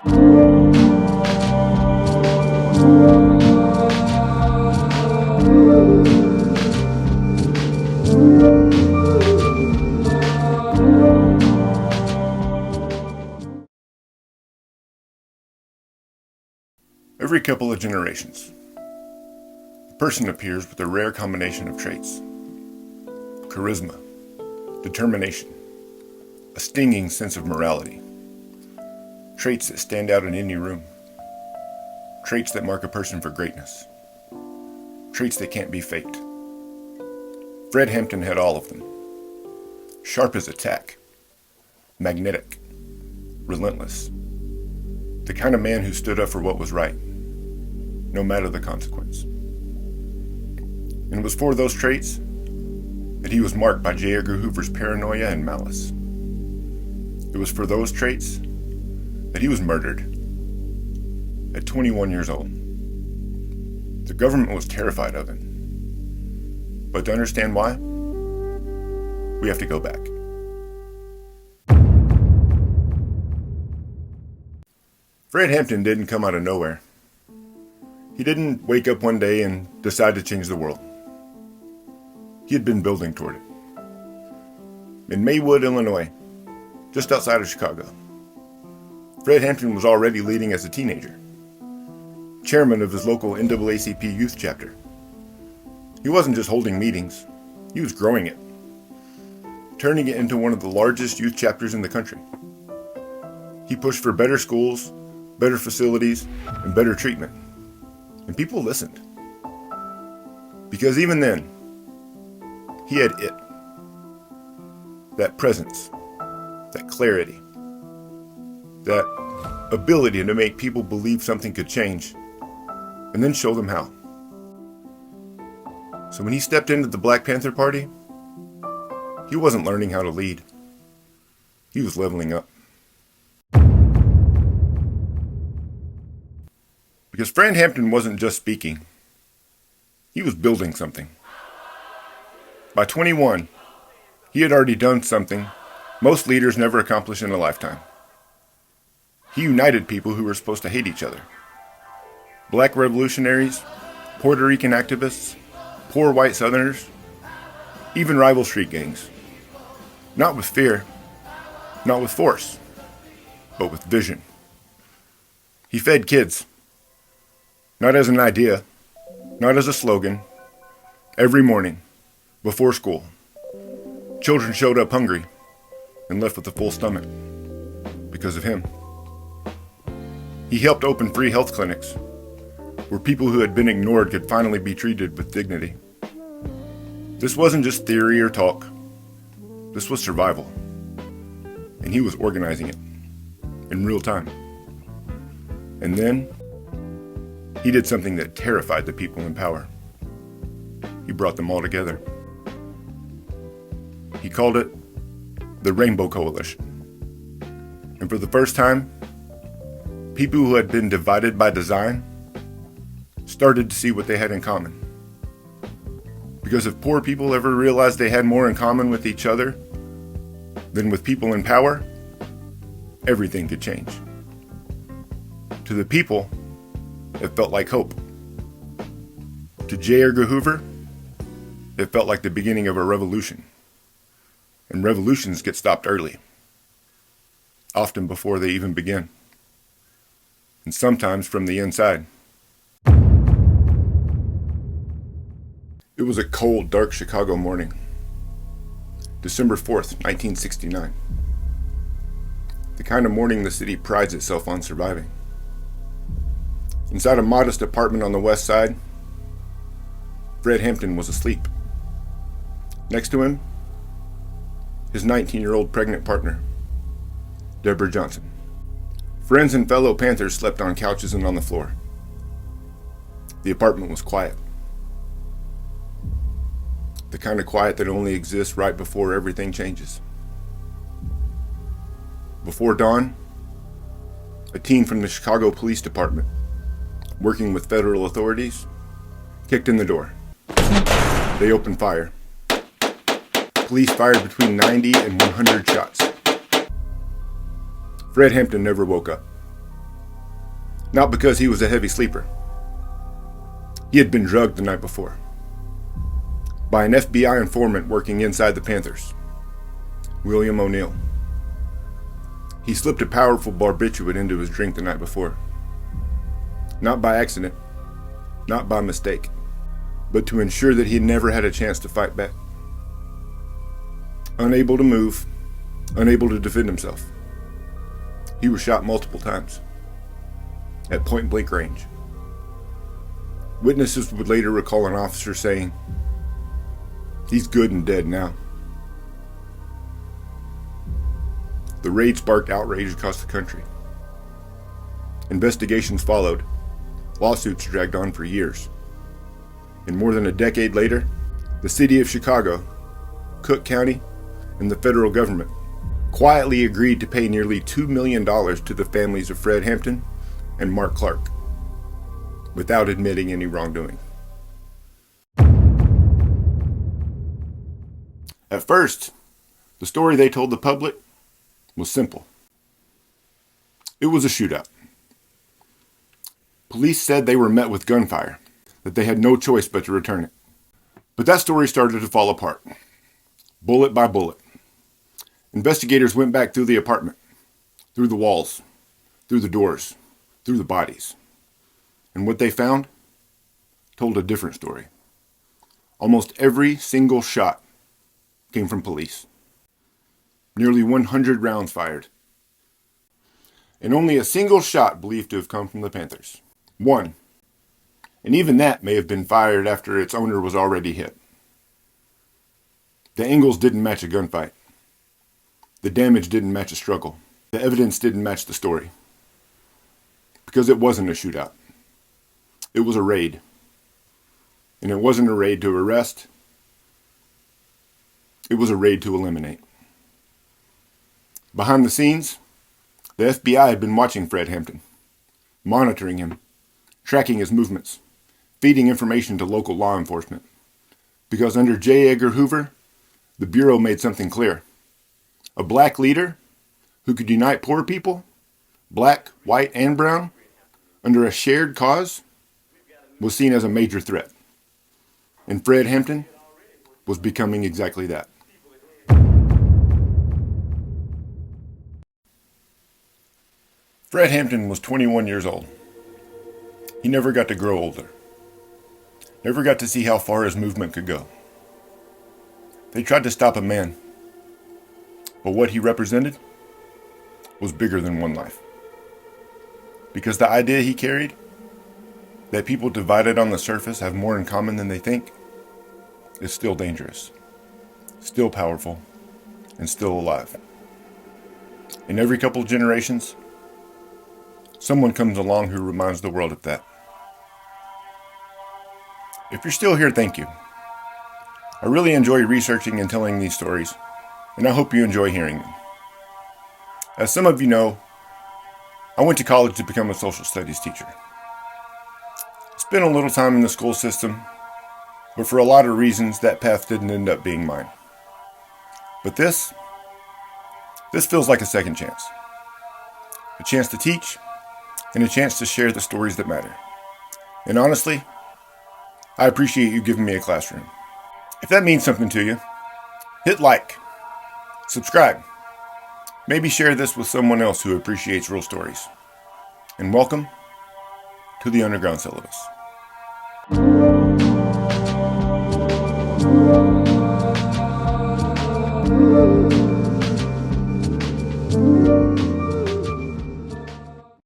Every couple of generations, a person appears with a rare combination of traits: charisma, determination, a stinging sense of morality, traits that stand out in any room, traits that mark a person for greatness, traits that can't be faked. Fred Hampton had all of them. Sharp as a tack, magnetic, relentless, the kind of man who stood up for what was right, no matter the consequence. And it was for those traits that he was marked by J. Edgar Hoover's paranoia and malice. It was for those traits that he was murdered at 21 years old. The government was terrified of him. But to understand why, we have to go back. Fred Hampton didn't come out of nowhere. He didn't wake up one day and decide to change the world. He had been building toward it. In Maywood, Illinois, just outside of Chicago, Fred Hampton was already leading as a teenager, chairman of his local NAACP youth chapter. He wasn't just holding meetings, he was growing it, turning it into one of the largest youth chapters in the country. He pushed for better schools, better facilities, and better treatment. And people listened. Because even then, he had it. That presence, that clarity, that ability to make people believe something could change, and then show them how. So when he stepped into the Black Panther Party, he wasn't learning how to lead. He was leveling up. Because Fred Hampton wasn't just speaking. He was building something. By 21, he had already done something most leaders never accomplish in a lifetime. He united people who were supposed to hate each other. Black revolutionaries, Puerto Rican activists, poor white Southerners, even rival street gangs. Not with fear, not with force, but with vision. He fed kids. Not as an idea, not as a slogan. Every morning, before school, children showed up hungry and left with a full stomach because of him. He helped open free health clinics where people who had been ignored could finally be treated with dignity. This wasn't just theory or talk. This was survival. And he was organizing it in real time. And then he did something that terrified the people in power. He brought them all together. He called it the Rainbow Coalition. And for the first time, people who had been divided by design started to see what they had in common. Because if poor people ever realized they had more in common with each other than with people in power, everything could change. To the people, it felt like hope. To J. Edgar Hoover, it felt like the beginning of a revolution. And revolutions get stopped early, often before they even begin, and sometimes from the inside. It was a cold, dark Chicago morning, December 4th, 1969. The kind of morning the city prides itself on surviving. Inside a modest apartment on the west side, Fred Hampton was asleep. Next to him, his 19-year-old pregnant partner, Deborah Johnson. Friends and fellow Panthers slept on couches and on the floor. The apartment was quiet. The kind of quiet that only exists right before everything changes. Before dawn, a team from the Chicago Police Department, working with federal authorities, kicked in the door. They opened fire. Police fired between 90 and 100 shots. Fred Hampton never woke up. Not because he was a heavy sleeper. He had been drugged the night before by an FBI informant working inside the Panthers, William O'Neill. He slipped a powerful barbiturate into his drink the night before. Not by accident, not by mistake, but to ensure that he never had a chance to fight back. Unable to move, unable to defend himself, he was shot multiple times at point-blank range. Witnesses would later recall an officer saying, "He's good and dead now." The raid sparked outrage across the country. Investigations followed. Lawsuits dragged on for years. And more than a decade later, the city of Chicago, Cook County, and the federal government quietly agreed to pay nearly $2 million to the families of Fred Hampton and Mark Clark, without admitting any wrongdoing. At first, the story they told the public was simple. It was a shootout. Police said they were met with gunfire, that they had no choice but to return it. But that story started to fall apart, bullet by bullet. Investigators went back through the apartment, through the walls, through the doors, through the bodies. And what they found told a different story. Almost every single shot came from police. Nearly 100 rounds fired. And only a single shot believed to have come from the Panthers. One. And even that may have been fired after its owner was already hit. The angles didn't match a gunfight. The damage didn't match a struggle. The evidence didn't match the story. Because it wasn't a shootout. It was a raid. And it wasn't a raid to arrest. It was a raid to eliminate. Behind the scenes, the FBI had been watching Fred Hampton, monitoring him, tracking his movements, feeding information to local law enforcement. Because under J. Edgar Hoover, the Bureau made something clear. A black leader who could unite poor people, black, white, and brown, under a shared cause, was seen as a major threat. And Fred Hampton was becoming exactly that. Fred Hampton was 21 years old. He never got to grow older. Never got to see how far his movement could go. They tried to stop a man, but what he represented was bigger than one life. Because the idea he carried, that people divided on the surface have more in common than they think, is still dangerous, still powerful, and still alive. In every couple of generations, someone comes along who reminds the world of that. If you're still here, thank you. I really enjoy researching and telling these stories, and I hope you enjoy hearing them. As some of you know, I went to college to become a social studies teacher. Spent a little time in the school system, but for a lot of reasons, that path didn't end up being mine. But this feels like a second chance. A chance to teach, and a chance to share the stories that matter. And honestly, I appreciate you giving me a classroom. If that means something to you, hit like, subscribe, maybe share this with someone else who appreciates real stories. And welcome to the Underground Syllabus.